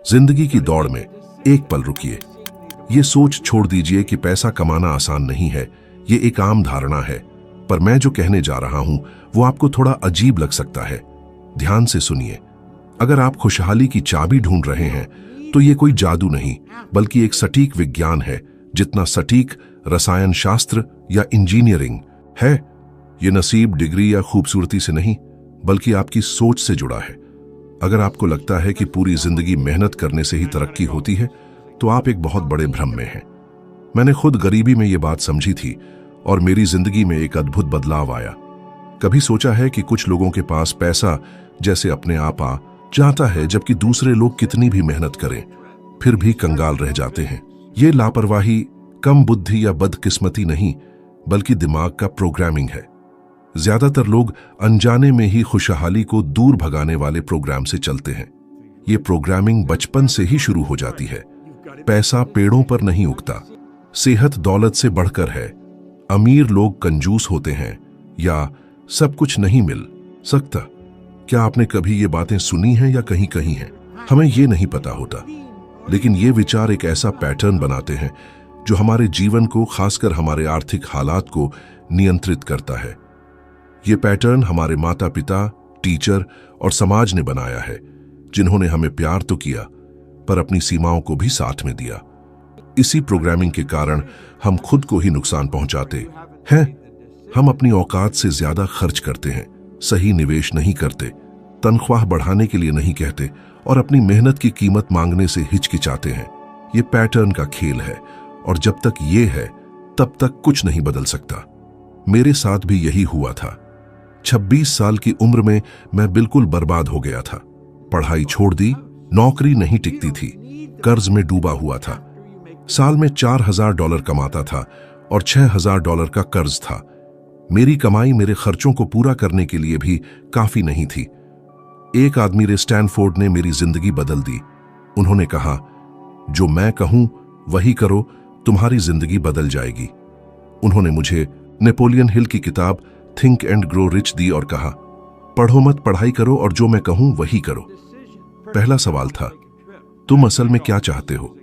जिंदगी की दौड़ में एक पल रुकिए। ये सोच छोड़ दीजिए कि पैसा कमाना आसान नहीं है। ये एक आम धारणा है, पर मैं जो कहने जा रहा हूं वो आपको थोड़ा अजीब लग सकता है। ध्यान से सुनिए। अगर आप खुशहाली की चाबी ढूंढ रहे हैं तो ये कोई जादू नहीं, बल्कि एक सटीक विज्ञान है, जितना सटीक रसायन शास्त्र या इंजीनियरिंग है। ये नसीब, डिग्री या खूबसूरती से नहीं, बल्कि आपकी सोच से जुड़ा है। अगर आपको लगता है कि पूरी जिंदगी मेहनत करने से ही तरक्की होती है, तो आप एक बहुत बड़े भ्रम में हैं। मैंने खुद गरीबी में ये बात समझी थी और मेरी जिंदगी में एक अद्भुत बदलाव आया। कभी सोचा है कि कुछ लोगों के पास पैसा जैसे अपने आप आ जाता है, जबकि दूसरे लोग कितनी भी मेहनत करें फिर भी कंगाल रह जाते हैं। ये लापरवाही, कम बुद्धि या बदकिस्मती नहीं, बल्कि दिमाग का प्रोग्रामिंग है। ज्यादातर लोग अनजाने में ही खुशहाली को दूर भगाने वाले प्रोग्राम से चलते हैं। ये प्रोग्रामिंग बचपन से ही शुरू हो जाती है। पैसा पेड़ों पर नहीं उगता, सेहत दौलत से बढ़कर है, अमीर लोग कंजूस होते हैं, या सब कुछ नहीं मिल सकता। क्या आपने कभी ये बातें सुनी हैं या कहीं कहीं हैं? हमें ये नहीं पता होता, लेकिन ये विचार एक ऐसा पैटर्न बनाते हैं जो हमारे जीवन को, खासकर हमारे आर्थिक हालात को नियंत्रित करता है। ये पैटर्न हमारे माता पिता, टीचर और समाज ने बनाया है, जिन्होंने हमें प्यार तो किया पर अपनी सीमाओं को भी साथ में दिया। इसी प्रोग्रामिंग के कारण हम खुद को ही नुकसान पहुंचाते हैं। हम अपनी औकात से ज्यादा खर्च करते हैं, सही निवेश नहीं करते, तनख्वाह बढ़ाने के लिए नहीं कहते और अपनी मेहनत की कीमत मांगने से हिचकिचाते हैं। ये पैटर्न का खेल है और जब तक ये है तब तक कुछ नहीं बदल सकता। मेरे साथ भी यही हुआ था। 26 साल की उम्र में मैं बिल्कुल बर्बाद हो गया था। पढ़ाई छोड़ दी, नौकरी नहीं टिकती थी, कर्ज में डूबा हुआ था। साल में $4000 कमाता था और $6000 का कर्ज था। मेरी कमाई मेरे खर्चों को पूरा करने के लिए भी काफी नहीं थी। एक आदमी रे स्टैनफोर्ड ने मेरी जिंदगी बदल दी। उन्होंने कहा, जो मैं कहूं वही करो, तुम्हारी जिंदगी बदल जाएगी। उन्होंने मुझे नेपोलियन हिल की किताब थिंक एंड ग्रो रिच दी और कहा, पढ़ो मत, पढ़ाई करो और जो मैं कहूं वही करो। पहला सवाल था, तुम असल में क्या चाहते हो?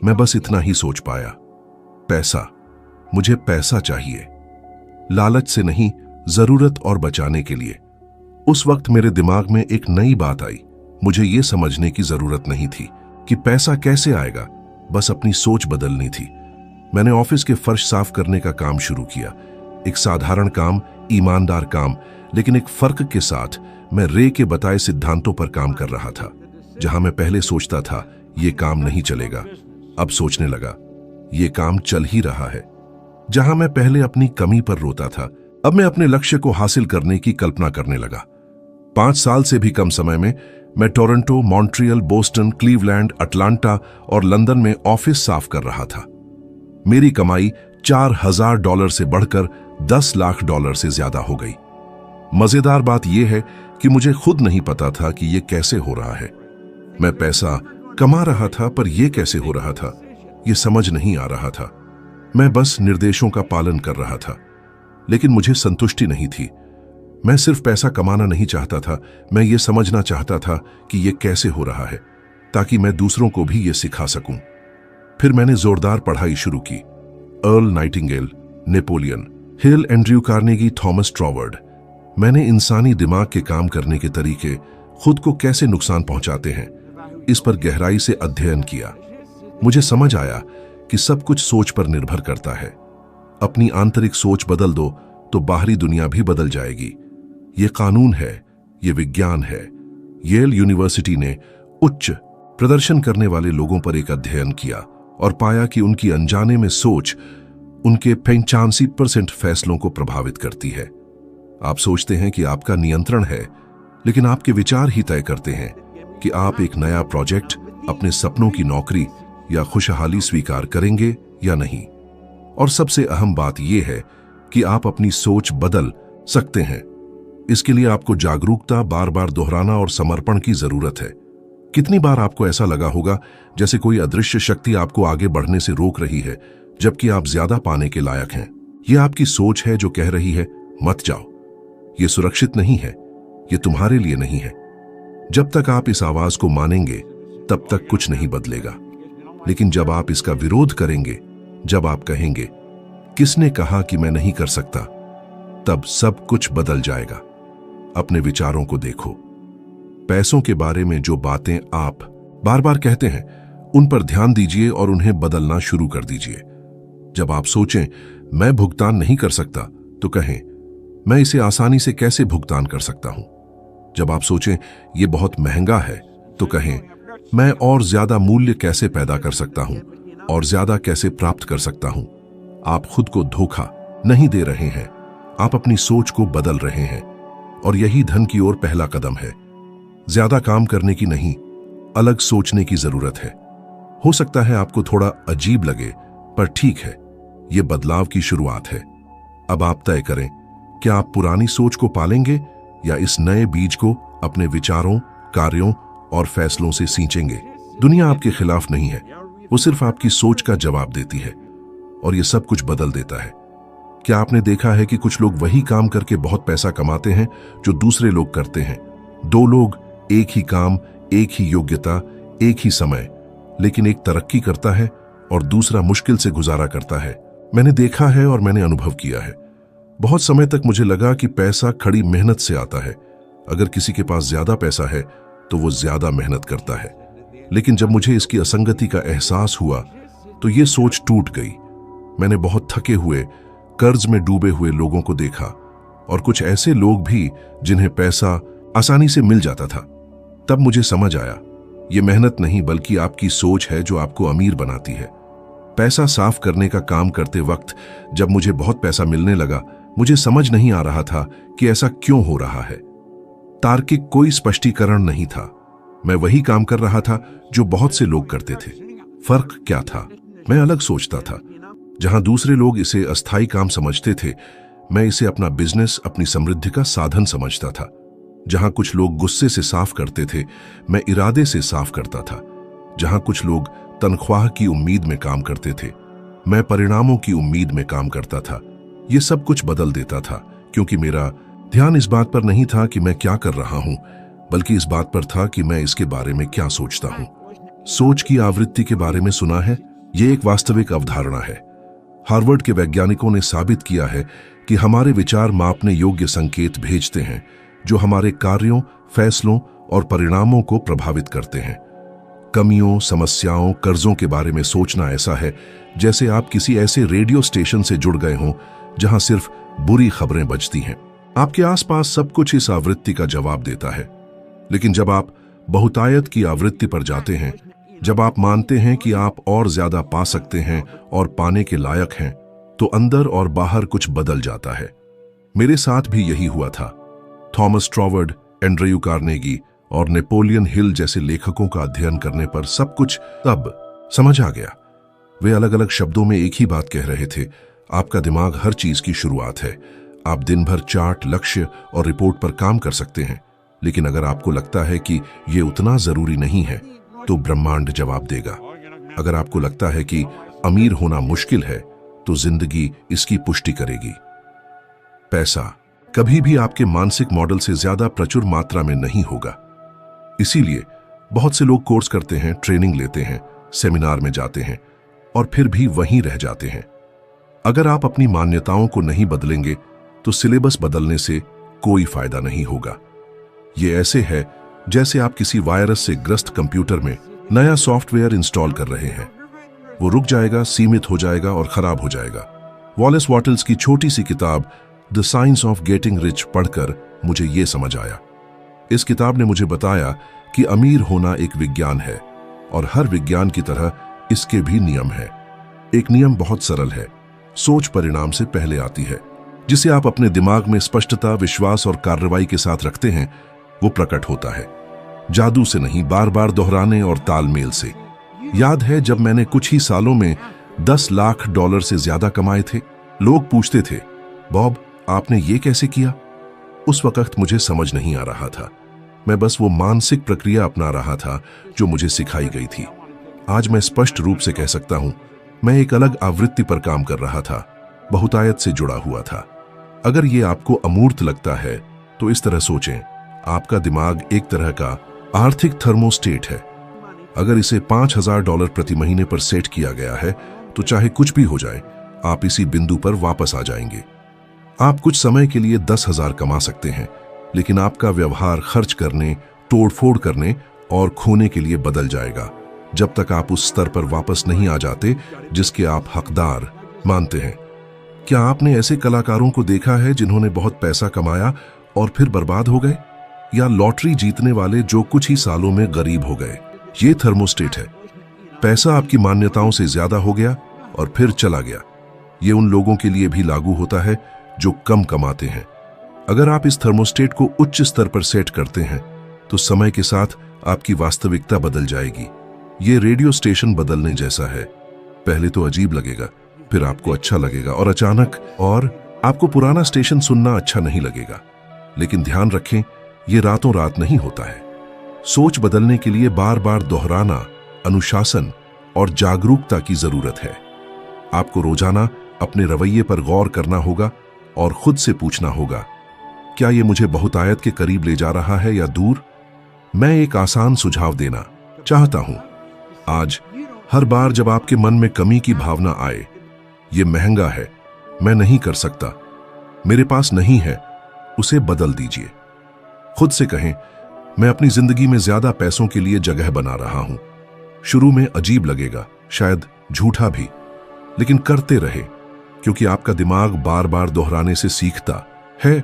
मैं बस इतना ही सोच पाया, पैसा। मुझे पैसा चाहिए, लालच से नहीं, जरूरत और बचाने के लिए। उस वक्त मेरे दिमाग में एक नई बात आई। मुझे यह समझने की जरूरत नहीं थी कि पैसा कैसे आएगा, बस अपनी सोच बदलनी थी। मैंने ऑफिस के फर्श साफ करने का काम शुरू किया। एक साधारण काम, ईमानदार काम, लेकिन एक फर्क के साथ मैं रे के बताए सिद्धांतों पर काम कर रहा था। जहां मैं पहले सोचता था ये काम नहीं चलेगा, अब सोचने लगा ये काम चल ही रहा है। जहां मैं पहले अपनी कमी पर रोता था, अब मैं अपने लक्ष्य को हासिल करने की कल्पना करने लगा। 5 साल से भी कम समय में मैं Toronto, Montreal, Boston, Cleveland, Atlanta और लंदन में ऑफिस साफ कर रहा था। मेरी कमाई $4000 से बढ़कर $10 लाख से ज्यादा हो गई। मजेदार बात यह है कि मुझे खुद नहीं पता था कि यह कैसे हो रहा है। मैं पैसा कमा रहा था, पर यह कैसे हो रहा था यह समझ नहीं आ रहा था। मैं बस निर्देशों का पालन कर रहा था, लेकिन मुझे संतुष्टि नहीं थी। मैं सिर्फ पैसा कमाना नहीं चाहता था, मैं ये समझना चाहता था कि ये कैसे हो रहा है, ताकि मैं दूसरों को भी ये सिखा सकूं। फिर मैंने जोरदार पढ़ाई शुरू की। Earl Nightingale, Napoleon Hill, Andrew Carnegie, Thomas Troward. मैंने इंसानी दिमाग के काम करने के तरीके, खुद को कैसे नुकसान पहुंचाते हैं, इस पर गहराई से अध्ययन किया। मुझे समझ आया कि सब कुछ सोच पर निर्भर करता है। अपनी आंतरिक सोच बदल दो तो बाहरी दुनिया भी बदल जाएगी। ये कानून है, ये विज्ञान है। येल यूनिवर्सिटी ने उच्च प्रदर्शन करने वाले लोगों पर एक अध्ययन किया और पाया कि उनकी अनजाने में सोच उनके 85% फैसलों को प्रभावित करती है। आप सोचते हैं कि आपका नियंत्रण है, लेकिन आपके विचार ही तय करते हैं कि आप एक नया प्रोजेक्ट, अपने सपनों की नौकरी या खुशहाली स्वीकार करेंगे या नहीं। और सबसे अहम बात यह है कि आप अपनी सोच बदल सकते हैं। इसके लिए आपको जागरूकता, बार बार दोहराना और समर्पण की जरूरत है। कितनी बार आपको ऐसा लगा होगा जैसे कोई अदृश्य शक्ति आपको आगे बढ़ने से रोक रही है, जबकि आप ज्यादा पाने के लायक हैं। यह आपकी सोच है जो कह रही है, मत जाओ, यह सुरक्षित नहीं है, यह तुम्हारे लिए नहीं है। जब तक आप इस आवाज को मानेंगे, तब तक कुछ नहीं बदलेगा। लेकिन जब आप इसका विरोध करेंगे, जब आप कहेंगे किसने कहा कि मैं नहीं कर सकता, तब सब कुछ बदल जाएगा। अपने विचारों को देखो। पैसों के बारे में जो बातें आप बार बार कहते हैं, उन पर ध्यान दीजिए और उन्हें बदलना शुरू कर दीजिए। जब आप सोचें मैं भुगतान नहीं कर सकता, तो कहें मैं इसे आसानी से कैसे भुगतान कर सकता हूं। जब आप सोचें यह बहुत महंगा है, तो कहें मैं और ज्यादा मूल्य कैसे पैदा कर सकता हूं और ज्यादा कैसे प्राप्त कर सकता हूं। आप खुद को धोखा नहीं दे रहे हैं, आप अपनी सोच को बदल रहे हैं, और यही धन की ओर पहला कदम है। ज्यादा काम करने की नहीं, अलग सोचने की जरूरत है। हो सकता है आपको थोड़ा अजीब लगे, पर ठीक है, यह बदलाव की शुरुआत है। अब आप तय करें, क्या आप पुरानी सोच को पालेंगे या इस नए बीज को अपने विचारों, कार्यों और फैसलों से सींचेंगे। दुनिया आपके खिलाफ नहीं है, वो सिर्फ आपकी सोच का जवाब देती है, और ये सब कुछ बदल देता है। क्या आपने देखा है कि कुछ लोग वही काम करके बहुत पैसा कमाते हैं जो दूसरे लोग करते हैं। दो लोग, एक ही काम, एक ही योग्यता, एक ही समय, लेकिन एक तरक्की करता है और दूसरा मुश्किल से गुजारा करता है। मैंने देखा है और मैंने अनुभव किया है। बहुत समय तक मुझे लगा कि पैसा खड़ी मेहनत से आता है। अगर किसी के पास ज्यादा पैसा है तो वो ज्यादा मेहनत करता है। लेकिन जब मुझे इसकी असंगति का एहसास हुआ तो ये सोच टूट गई। मैंने बहुत थके हुए, कर्ज में डूबे हुए लोगों को देखा, और कुछ ऐसे लोग भी जिन्हें पैसा आसानी से मिल जाता था। तब मुझे समझ आया, ये मेहनत नहीं बल्कि आपकी सोच है जो आपको अमीर बनाती है। पैसा साफ करने का काम करते वक्त जब मुझे बहुत पैसा मिलने लगा, मुझे समझ नहीं आ रहा था कि ऐसा क्यों हो रहा है। तार्किक कोई स्पष्टीकरण नहीं था। मैं वही काम कर रहा था जो बहुत से लोग करते थे। फर्क क्या था? मैं अलग सोचता था। जहां दूसरे लोग इसे अस्थायी काम समझते थे, मैं इसे अपना बिजनेस, अपनी समृद्धि का साधन समझता था। जहां कुछ लोग गुस्से से साफ करते थे, मैं इरादे से साफ करता था। जहां कुछ लोग तनख्वाह की उम्मीद में काम करते थे, मैं परिणामों की उम्मीद में काम करता था। यह सब कुछ बदल देता था, क्योंकि मेरा ध्यान इस बात पर नहीं था कि मैं क्या कर रहा हूं, बल्कि इस बात पर था कि मैं इसके बारे में क्या सोचता हूं। सोच की आवृत्ति के बारे में सुना है? यह एक वास्तविक अवधारणा है। हार्वर्ड के वैज्ञानिकों ने साबित किया है कि हमारे विचार मापने योग्य संकेत भेजते हैं जो हमारे कार्यों, फैसलों और परिणामों को प्रभावित करते हैं। कमियों, समस्याओं, कर्जों के बारे में सोचना ऐसा है जैसे आप किसी ऐसे रेडियो स्टेशन से जुड़ गए हों जहां सिर्फ बुरी खबरें बजती हैं। आपके आसपास सब कुछ इस आवृत्ति का जवाब देता है। लेकिन जब आप बहुतायत की आवृत्ति पर जाते हैं, जब आप मानते हैं कि आप और ज्यादा पा सकते हैं और पाने के लायक हैं, तो अंदर और बाहर कुछ बदल जाता है। मेरे साथ भी यही हुआ था। थॉमस ट्रॉवर्ड, एंड्रयू कार्नेगी और नेपोलियन हिल जैसे लेखकों का अध्ययन करने पर सब कुछ तब समझ आ गया। वे अलग अलग शब्दों में एक ही बात कह रहे थे, आपका दिमाग हर चीज की शुरुआत है। आप दिन भर चार्ट, लक्ष्य और रिपोर्ट पर काम कर सकते हैं, लेकिन अगर आपको लगता है कि यह उतना जरूरी नहीं है, तो ब्रह्मांड जवाब देगा। अगर आपको लगता है कि अमीर होना मुश्किल है, तो जिंदगी इसकी पुष्टि करेगी। पैसा कभी भी आपके मानसिक मॉडल से ज्यादा प्रचुर मात्रा में नहीं होगा। इसीलिए बहुत से लोग कोर्स करते हैं, ट्रेनिंग लेते हैं, सेमिनार में जाते हैं और फिर भी वहीं रह जाते हैं। अगर आप अपनी मान्यताओं को नहीं बदलेंगे, तो सिलेबस बदलने से कोई फायदा नहीं होगा। ये ऐसे है जैसे आप किसी वायरस से ग्रस्त कंप्यूटर में नया सॉफ्टवेयर इंस्टॉल कर रहे हैं। वो रुक जाएगा, सीमित हो जाएगा और खराब हो जाएगा। वॉलेस वॉटल्स की छोटी सी किताब the science of getting rich पढ़कर मुझे ये समझ आया। इस किताब ने मुझे बताया कि अमीर होना एक विज्ञान है, और हर विज्ञान की तरह इसके भी नियम है। एक नियम बहुत सरल है, सोच परिणाम से पहले आती है। जिसे आप अपने दिमाग में स्पष्टता, विश्वास और कार्रवाई के साथ रखते हैं, वो प्रकट होता है। जादू से नहीं, बार बार दोहराने और तालमेल से। याद है जब मैंने कुछ ही सालों में $10 लाख से ज्यादा कमाए थे, लोग पूछते थे, बॉब आपने ये कैसे किया? उस वक्त मुझे समझ नहीं आ रहा था। मैं बस वो मानसिक प्रक्रिया अपना रहा था जो मुझे सिखाई गई थी। आज मैं स्पष्ट रूप से कह सकता हूं, मैं एक अलग आवृत्ति पर काम कर रहा था, बहुतायत से जुड़ा हुआ था। अगर ये आपको अमूर्त लगता है, तो इस तरह सोचें, आपका दिमाग एक तरह का आर्थिक थर्मोस्टेट है। अगर इसे $5000 प्रति महीने पर सेट किया गया है तो चाहे कुछ भी हो जाए, आप इसी बिंदु पर वापस आ जाएंगे। आप कुछ समय के लिए 10,000 कमा सकते हैं, लेकिन आपका व्यवहार खर्च करने, तोड़फोड़ करने और खोने के लिए बदल जाएगा जब तक आप उस स्तर पर वापस नहीं आ जाते जिसके आप हकदार मानते हैं। क्या आपने ऐसे कलाकारों को देखा है जिन्होंने बहुत पैसा कमाया और फिर बर्बाद हो गए, या लॉटरी जीतने वाले जो कुछ ही सालों में गरीब हो गए? ये थर्मोस्टेट है। पैसा आपकी मान्यताओं से ज्यादा हो गया और फिर चला गया। ये उन लोगों के लिए भी लागू होता है जो कम कमाते हैं। अगर आप इस थर्मोस्टेट को उच्च स्तर पर सेट करते हैं तो समय के साथ आपकी वास्तविकता बदल जाएगी। ये रेडियो स्टेशन बदलने जैसा है। पहले तो अजीब लगेगा, फिर आपको अच्छा लगेगा और अचानक आपको पुराना स्टेशन सुनना अच्छा नहीं लगेगा। लेकिन ध्यान रखें, ये रातों रात नहीं होता है। सोच बदलने के लिए बार बार दोहराना, अनुशासन और जागरूकता की जरूरत है। आपको रोजाना अपने रवैये पर गौर करना होगा और खुद से पूछना होगा, क्या ये मुझे बहुतायत के करीब ले जा रहा है या दूर? मैं एक आसान सुझाव देना चाहता हूं। आज हर बार जब आपके मन में कमी की भावना आए, ये महंगा है, मैं नहीं कर सकता, मेरे पास नहीं है, उसे बदल दीजिए। खुद से कहें, मैं अपनी जिंदगी में ज्यादा पैसों के लिए जगह बना रहा हूं। शुरू में अजीब लगेगा, शायद झूठा भी, लेकिन करते रहे, क्योंकि आपका दिमाग बार बार दोहराने से सीखता है।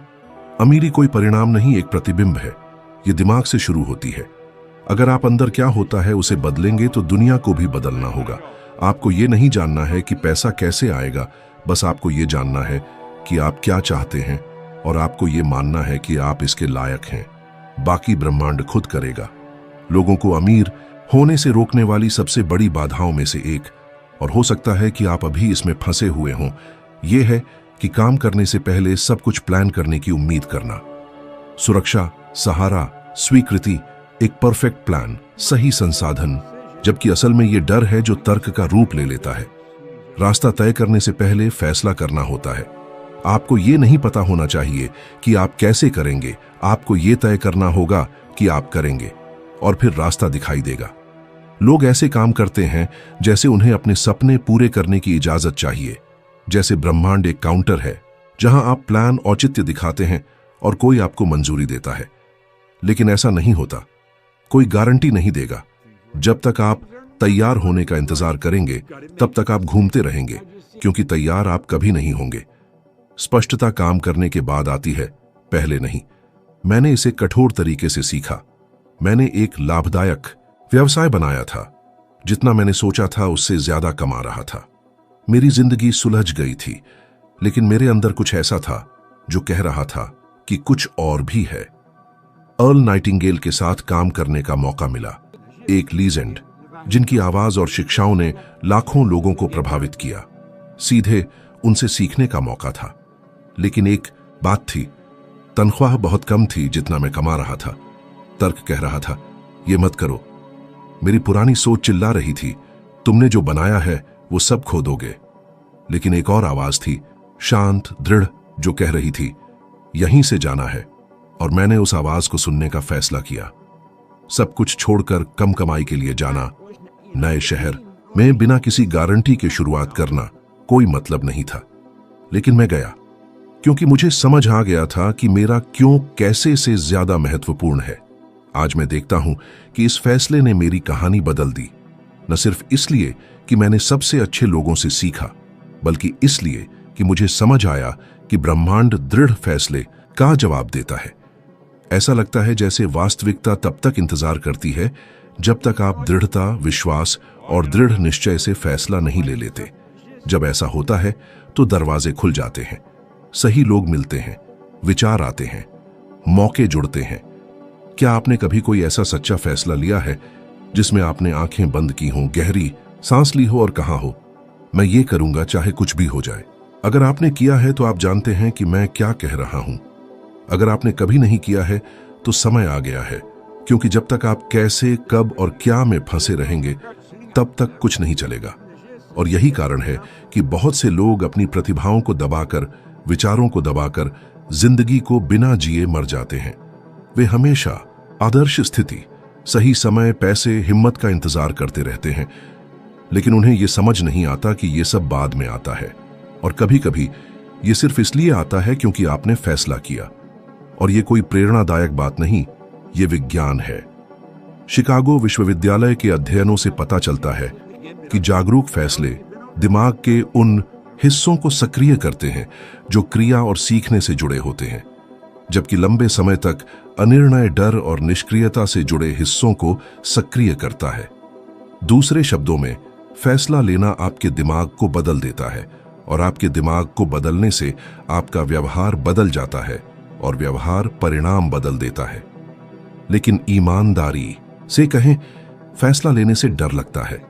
अमीरी कोई परिणाम नहीं, एक प्रतिबिंब है। ये दिमाग से शुरू होती है। अगर आप अंदर क्या होता है उसे बदलेंगे तो दुनिया को भी बदलना होगा। आपको ये नहीं जानना है कि पैसा कैसे आएगा, बस आपको ये जानना है कि आप क्या चाहते हैं और आपको ये मानना है कि आप इसके लायक हैं। बाकी ब्रह्मांड खुद करेगा। लोगों को अमीर होने से रोकने वाली सबसे बड़ी बाधाओं में से एक, और हो सकता है कि आप अभी इसमें फंसे हुए हों, यह है कि काम करने से पहले सब कुछ प्लान करने की उम्मीद करना। सुरक्षा, सहारा, स्वीकृति, एक परफेक्ट प्लान, सही संसाधन, जबकि असल में यह डर है जो तर्क का रूप ले लेता है। रास्ता तय करने से पहले फैसला करना होता है। आपको यह नहीं पता होना चाहिए कि आप कैसे करेंगे, आपको यह तय करना होगा कि आप करेंगे, और फिर रास्ता दिखाई देगा। लोग ऐसे काम करते हैं जैसे उन्हें अपने सपने पूरे करने की इजाजत चाहिए, जैसे ब्रह्मांड एक काउंटर है जहां आप प्लान औचित्य दिखाते हैं और कोई आपको मंजूरी देता है। लेकिन ऐसा नहीं होता। कोई गारंटी नहीं देगा। जब तक आप तैयार होने का इंतजार करेंगे, तब तक आप घूमते रहेंगे, क्योंकि तैयार आप कभी नहीं होंगे। स्पष्टता काम करने के बाद आती है, पहले नहीं। मैंने इसे कठोर तरीके से सीखा। मैंने एक लाभदायक व्यवसाय बनाया था। जितना मैंने सोचा था उससे ज्यादा कमा रहा था। मेरी जिंदगी सुलझ गई थी, लेकिन मेरे अंदर कुछ ऐसा था जो कह रहा था कि कुछ और भी है। अर्ल नाइटिंगेल के साथ काम करने का मौका मिला, एक लीजेंड जिनकी आवाज और शिक्षाओं ने लाखों लोगों को प्रभावित किया। सीधे उनसे सीखने का मौका था। लेकिन एक बात थी, तनख्वाह बहुत कम थी जितना मैं कमा रहा था। तर्क कह रहा था, ये मत करो। मेरी पुरानी सोच चिल्ला रही थी, तुमने जो बनाया है वो सब खो दोगे। लेकिन एक और आवाज थी, शांत, दृढ़, जो कह रही थी, यहीं से जाना है। और मैंने उस आवाज को सुनने का फैसला किया। सब कुछ छोड़कर कम कमाई के लिए जाना, नए शहर में बिना किसी गारंटी के शुरुआत करना, कोई मतलब नहीं था। लेकिन मैं गया, क्योंकि मुझे समझ आ गया था कि मेरा क्यों कैसे से ज्यादा महत्वपूर्ण है। आज मैं देखता हूं कि इस फैसले ने मेरी कहानी बदल दी। न सिर्फ इसलिए कि मैंने सबसे अच्छे लोगों से सीखा, बल्कि इसलिए कि मुझे समझ आया कि ब्रह्मांड दृढ़ फैसले का जवाब देता है। ऐसा लगता है जैसे वास्तविकता तब तक इंतजार करती है जब तक आप दृढ़ता, विश्वास और दृढ़ निश्चय से फैसला नहीं ले लेते। जब ऐसा होता है तो दरवाजे खुल जाते हैं, सही लोग मिलते हैं, विचार आते हैं, मौके जुड़ते हैं। क्या आपने कभी कोई ऐसा सच्चा फैसला लिया है जिसमें आपने आंखें बंद की हों, गहरी सांस ली हो और कहा हो, मैं ये करूंगा चाहे कुछ भी हो जाए? अगर आपने किया है तो आप जानते हैं कि मैं क्या कह रहा हूं। अगर आपने कभी नहीं किया है तो समय आ गया है, क्योंकि जब तक आप कैसे, कब और क्या में फंसे रहेंगे तब तक कुछ नहीं चलेगा। और यही कारण है कि बहुत से लोग अपनी प्रतिभाओं को दबाकर, विचारों को दबाकर जिंदगी को बिना जिए मर जाते हैं। वे हमेशा आदर्श स्थिति, सही समय, पैसे, हिम्मत का इंतजार करते रहते हैं, लेकिन उन्हें यह समझ नहीं आता कि यह सब बाद में आता है। और कभी कभी यह सिर्फ इसलिए आता है क्योंकि आपने फैसला किया। और यह कोई प्रेरणादायक बात नहीं, यह विज्ञान है। शिकागो विश्वविद्यालय के अध्ययनों से पता चलता है कि जागरूक फैसले दिमाग के उन हिस्सों को सक्रिय करते हैं जो क्रिया और सीखने से जुड़े होते हैं, जबकि लंबे समय तक अनिर्णय, डर और निष्क्रियता से जुड़े हिस्सों को सक्रिय करता है। दूसरे शब्दों में, फैसला लेना आपके दिमाग को बदल देता है और आपके दिमाग को बदलने से आपका व्यवहार बदल जाता है और व्यवहार परिणाम बदल देता है। लेकिन ईमानदारी से कहें, फैसला लेने से डर लगता है,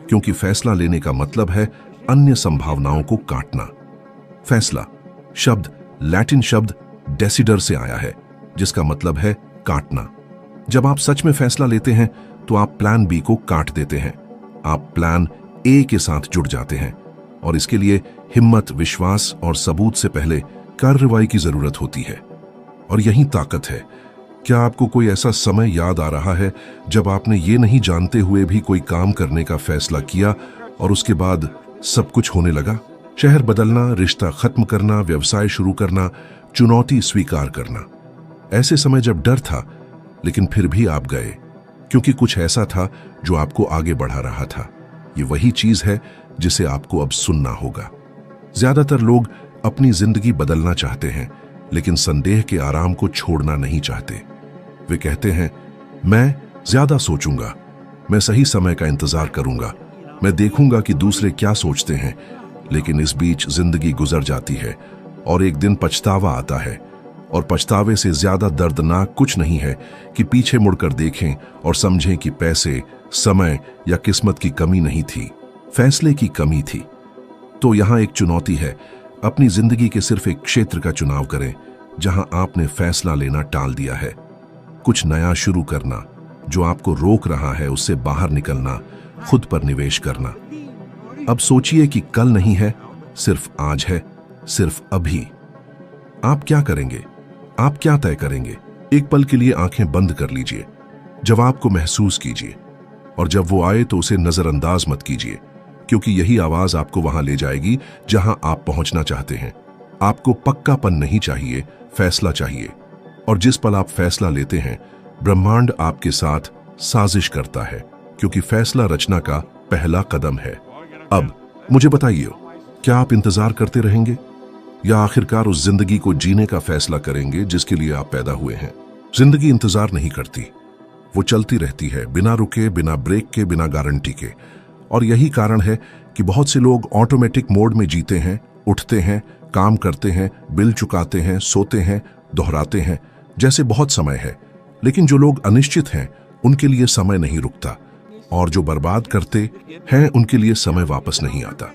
क्योंकि फैसला लेने का मतलब है अन्य संभावनाओं को काटना। फैसला शब्द लैटिन शब्द डेसिडर से आया है, जिसका मतलब है काटना। जब आप सच में फैसला लेते हैं तो आप प्लान बी को काट देते हैं, आप प्लान ए के साथ जुड़ जाते हैं, और इसके लिए हिम्मत, विश्वास और सबूत से पहले कार्रवाई की जरूरत होती है। और यही ताकत है। क्या आपको कोई ऐसा समय याद आ रहा है जब आपने ये नहीं जानते हुए भी कोई काम करने का फैसला किया और उसके बाद सब कुछ होने लगा? शहर बदलना, रिश्ता खत्म करना, व्यवसाय शुरू करना, चुनौती स्वीकार करना। ऐसे समय जब डर था, लेकिन फिर भी आप गए, क्योंकि कुछ ऐसा था जो आपको आगे बढ़ा रहा था। ये वही चीज है जिसे आपको अब सुनना होगा। ज्यादातर लोग अपनी जिंदगी बदलना चाहते हैं, लेकिन संदेह के आराम को छोड़ना नहीं चाहते। वे कहते हैं, मैं ज्यादा सोचूंगा, मैं सही समय का इंतजार करूंगा, मैं देखूंगा कि दूसरे क्या सोचते हैं। लेकिन इस बीच जिंदगी गुजर जाती है और एक दिन पछतावा आता है। और पछतावे से ज्यादा दर्दनाक कुछ नहीं है कि पीछे मुड़कर देखें और समझें कि पैसे, समय या किस्मत की कमी नहीं थी, फैसले की कमी थी। तो यहां एक चुनौती है, अपनी जिंदगी के सिर्फ एक क्षेत्र का चुनाव करें जहां आपने फैसला लेना टाल दिया है। कुछ नया शुरू करना, जो आपको रोक रहा है उससे बाहर निकलना, खुद पर निवेश करना। अब सोचिए कि कल नहीं है, सिर्फ आज है, सिर्फ अभी। आप क्या करेंगे? आप क्या तय करेंगे? एक पल के लिए आंखें बंद कर लीजिए, जवाब को महसूस कीजिए, और जब वो आए तो उसे नजरअंदाज मत कीजिए, क्योंकि यही आवाज आपको वहां ले जाएगी जहां आप पहुंचना चाहते हैं। आपको पक्कापन नहीं चाहिए, फैसला चाहिए। और जिस पल आप फैसला लेते हैं, ब्रह्मांड आपके साथ साजिश करता है, क्योंकि फैसला रचना का पहला कदम है। अब मुझे बताइए, क्या आप इंतजार करते रहेंगे या आखिरकार उस जिंदगी को जीने का फैसला करेंगे जिसके लिए आप पैदा हुए हैं? जिंदगी इंतजार नहीं करती, वो चलती रहती है, बिना रुके, बिना ब्रेक के, बिना गारंटी के। और यही कारण है कि बहुत से लोग ऑटोमेटिक मोड में जीते हैं, उठते हैं, काम करते हैं, बिल चुकाते हैं, सोते हैं, दोहराते हैं, जैसे बहुत समय है। लेकिन जो लोग अनिश्चित हैं, उनके लिए समय नहीं रुकता, और जो बर्बाद करते हैं, उनके लिए समय वापस नहीं आता।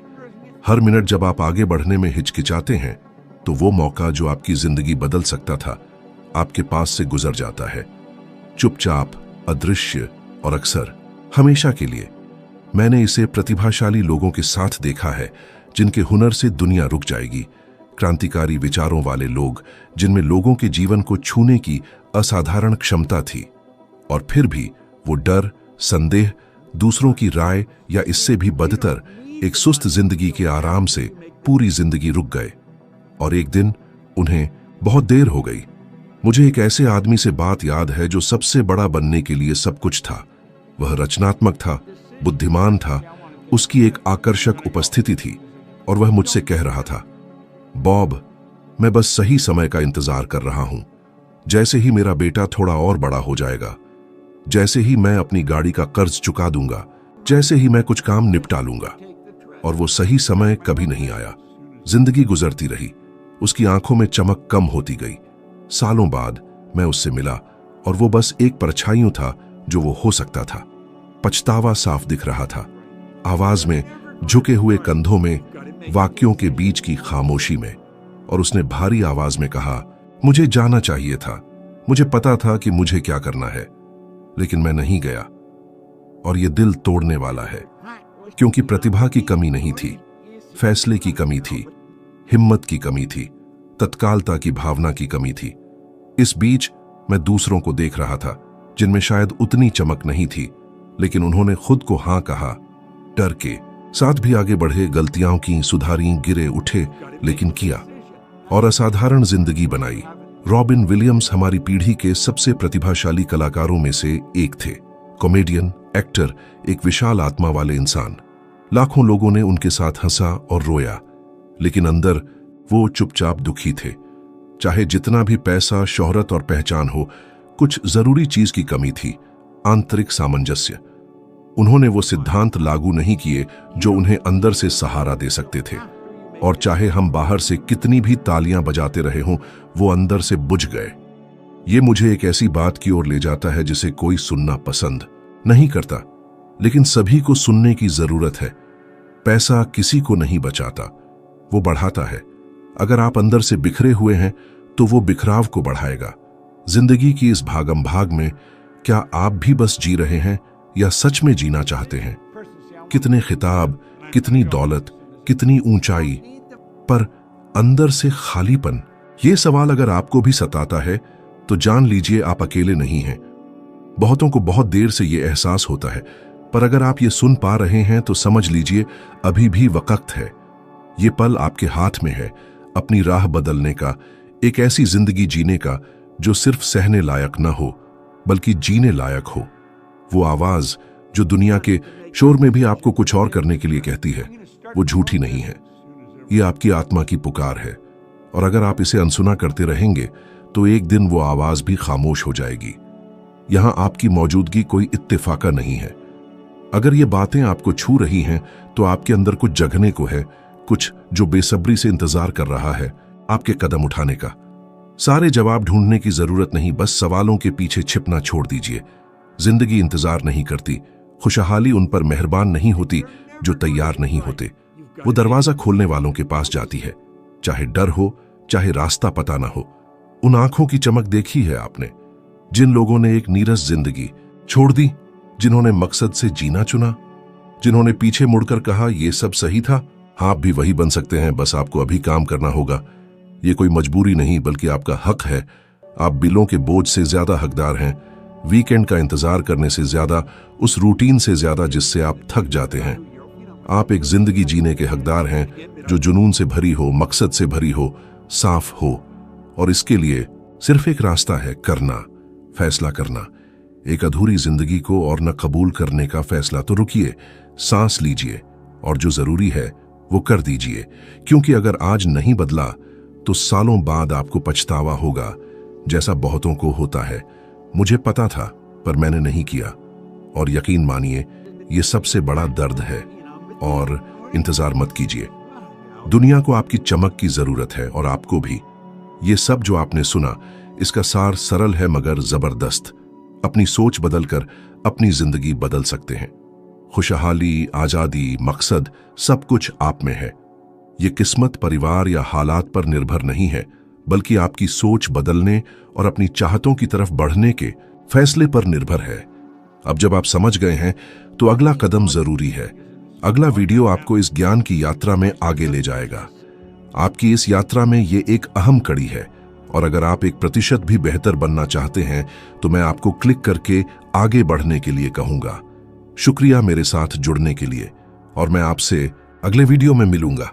हर मिनट जब आप आगे बढ़ने में हिचकिचाते हैं, तो वो मौका जो आपकी जिंदगी बदल सकता था, आपके पास से गुजर जाता है, चुपचाप, अदृश्य और अक्सर हमेशा के लिए। मैंने इसे प्रतिभाशाली लोगों के साथ देखा है, जिनके हुनर से दुनिया रुक जाएगी। क्रांतिकारी विचारों वाले लोग, जिनमें लोगों के जीवन को छूने की असाधारण क्षमता थी, और फिर भी वो डर, संदेह, दूसरों की राय या इससे भी बदतर एक सुस्त जिंदगी के आराम से पूरी जिंदगी रुक गए। और एक दिन उन्हें बहुत देर हो गई। मुझे एक ऐसे आदमी से बात याद है जो सबसे बड़ा बनने के लिए सब कुछ था। वह रचनात्मक था, बुद्धिमान था, उसकी एक आकर्षक उपस्थिति थी, और वह मुझसे कह रहा था, बॉब, मैं बस सही समय का इंतजार कर रहा हूं। जैसे ही मेरा बेटा थोड़ा और बड़ा हो जाएगा, जैसे ही मैं अपनी गाड़ी का कर्ज चुका दूंगा, जैसे ही मैं कुछ काम निपटा लूंगा। और वो सही समय कभी नहीं आया। जिंदगी गुजरती रही, उसकी आंखों में चमक कम होती गई। सालों बाद मैं उससे मिला, और वो बस एक परछाइयों था जो वो हो सकता था। पछतावा साफ दिख रहा था, आवाज में, झुके हुए कंधों में, वाक्यों के बीच की खामोशी में। और उसने भारी आवाज में कहा, मुझे जाना चाहिए था, मुझे पता था कि मुझे क्या करना है, लेकिन मैं नहीं गया। और ये दिल तोड़ने वाला है, क्योंकि प्रतिभा की कमी नहीं थी, फैसले की कमी थी, हिम्मत की कमी थी, तत्कालता की भावना की कमी थी। इस बीच मैं दूसरों को देख रहा था, जिनमें शायद उतनी चमक नहीं थी, लेकिन उन्होंने खुद को हाँ कहा, डर के साथ भी आगे बढ़े, गलतियां की, सुधारी, गिरे, उठे, लेकिन किया और असाधारण जिंदगी बनाई। रॉबिन विलियम्स हमारी पीढ़ी के सबसे प्रतिभाशाली कलाकारों में से एक थे। कॉमेडियन, एक्टर, एक विशाल आत्मा वाले इंसान। लाखों लोगों ने उनके साथ हंसा और रोया, लेकिन अंदर वो चुपचाप दुखी थे। चाहे जितना भी पैसा, शोहरत और पहचान हो, कुछ जरूरी चीज की कमी थी, आंतरिक सामंजस्य। उन्होंने वो सिद्धांत लागू नहीं किए जो उन्हें अंदर से सहारा दे सकते थे, और चाहे हम बाहर से कितनी भी तालियां बजाते रहे हों, वो अंदर से बुझ गए। ये मुझे एक ऐसी बात की ओर ले जाता है जिसे कोई सुनना पसंद नहीं करता, लेकिन सभी को सुनने की जरूरत है। पैसा किसी को नहीं बचाता, वो बढ़ाता है। अगर आप अंदर से बिखरे हुए हैं तो वो बिखराव को बढ़ाएगा। जिंदगी की इस भागम भाग में क्या आप भी बस जी रहे हैं या सच में जीना चाहते हैं? कितने खिताब, कितनी दौलत, कितनी ऊंचाई, पर अंदर से खालीपन। ये सवाल अगर आपको भी सताता है तो जान लीजिए आप अकेले नहीं हैं। बहुतों को बहुत देर से ये एहसास होता है, पर अगर आप ये सुन पा रहे हैं तो समझ लीजिए अभी भी वक्त है। ये पल आपके हाथ में है, अपनी राह बदलने का, एक ऐसी जिंदगी जीने का जो सिर्फ सहने लायक न हो बल्कि जीने लायक हो। वो आवाज जो दुनिया के शोर में भी आपको कुछ और करने के लिए कहती है, वो झूठी नहीं है। ये आपकी आत्मा की पुकार है, और अगर आप इसे अनसुना करते रहेंगे तो एक दिन वो आवाज भी खामोश हो जाएगी। यहां आपकी मौजूदगी कोई इत्तेफाका नहीं है। अगर ये बातें आपको छू रही हैं तो आपके अंदर कुछ जगने को है, कुछ जो बेसब्री से इंतजार कर रहा है आपके कदम उठाने का। सारे जवाब ढूंढने की जरूरत नहीं, बस सवालों के पीछे छिपना छोड़ दीजिए। जिंदगी इंतजार नहीं करती, खुशहाली उन पर मेहरबान नहीं होती जो तैयार नहीं होते। वो दरवाजा खोलने वालों के पास जाती है, चाहे डर हो, चाहे रास्ता पता ना हो। उन आंखों की चमक देखी है आपने, जिन लोगों ने एक नीरस जिंदगी छोड़ दी, जिन्होंने मकसद से जीना चुना, जिन्होंने पीछे मुड़कर कहा ये सब सही था। आप भी वही बन सकते हैं, बस आपको अभी काम करना होगा। ये कोई मजबूरी नहीं बल्कि आपका हक है। आप बिलों के बोझ से ज्यादा हकदार हैं, वीकेंड का इंतजार करने से ज्यादा, उस रूटीन से ज्यादा जिससे आप थक जाते हैं। आप एक जिंदगी जीने के हकदार हैं जो जुनून से भरी हो, मकसद से भरी हो, साफ हो। और इसके लिए सिर्फ एक रास्ता है, करना, फैसला करना। एक अधूरी जिंदगी को और न कबूल करने का फैसला तो रुकिए, सांस लीजिए और जो जरूरी है वो कर दीजिए, क्योंकि अगर आज नहीं बदला तो सालों बाद आपको पछतावा होगा, जैसा बहुतों को होता है। मुझे पता था पर मैंने नहीं किया, और यकीन मानिए ये सबसे बड़ा दर्द है। और इंतजार मत कीजिए, दुनिया को आपकी चमक की जरूरत है और आपको भी। ये सब जो आपने सुना, इसका सार सरल है मगर जबरदस्त। अपनी सोच बदलकर अपनी जिंदगी बदल सकते हैं। खुशहाली, आजादी, मकसद सब कुछ आप में है। ये किस्मत, परिवार या हालात पर निर्भर नहीं है, बल्कि आपकी सोच बदलने और अपनी चाहतों की तरफ बढ़ने के फैसले पर निर्भर है। अब जब आप समझ गए हैं तो अगला कदम जरूरी है। अगला वीडियो आपको इस ज्ञान की यात्रा में आगे ले जाएगा। आपकी इस यात्रा में ये एक अहम कड़ी है, और अगर आप 1% भी बेहतर बनना चाहते हैं तो मैं आपको क्लिक करके आगे बढ़ने के लिए कहूंगा। शुक्रिया मेरे साथ जुड़ने के लिए, और मैं आपसे अगले वीडियो में मिलूंगा।